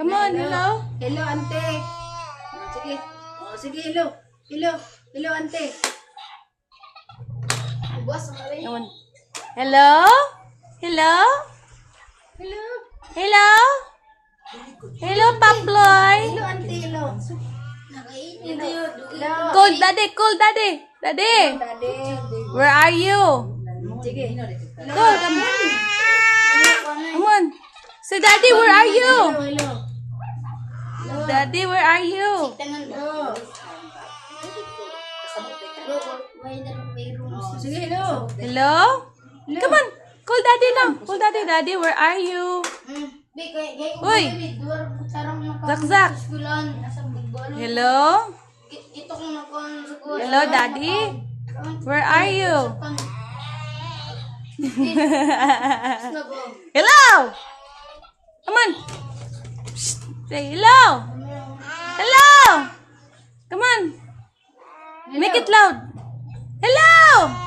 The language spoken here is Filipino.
Come on, hello. Hello, ante. Sige. Oh, sige, hello. Hello. Hello, ante. Buwas ang kami. Come on. Hello? Hello? Hello. Hello? Hello, Paploy. Hello, ante. Hello. Hello. Hello. Cool, daddy, cool, daddy. Daddy, Daddy. where are you? Sige. Cool, come on. Come on. Say, daddy, where are you? Hello, hello. Daddy, where are you? Hello. Sige, hello. Hello? Come on. Call daddy now. Call daddy. Daddy, where are you? Uy. Zakzak. Hello? Hello, daddy? Where are you? Hello? Come on. Psst. Say hello. Hello. Come on. Make it loud. Hello.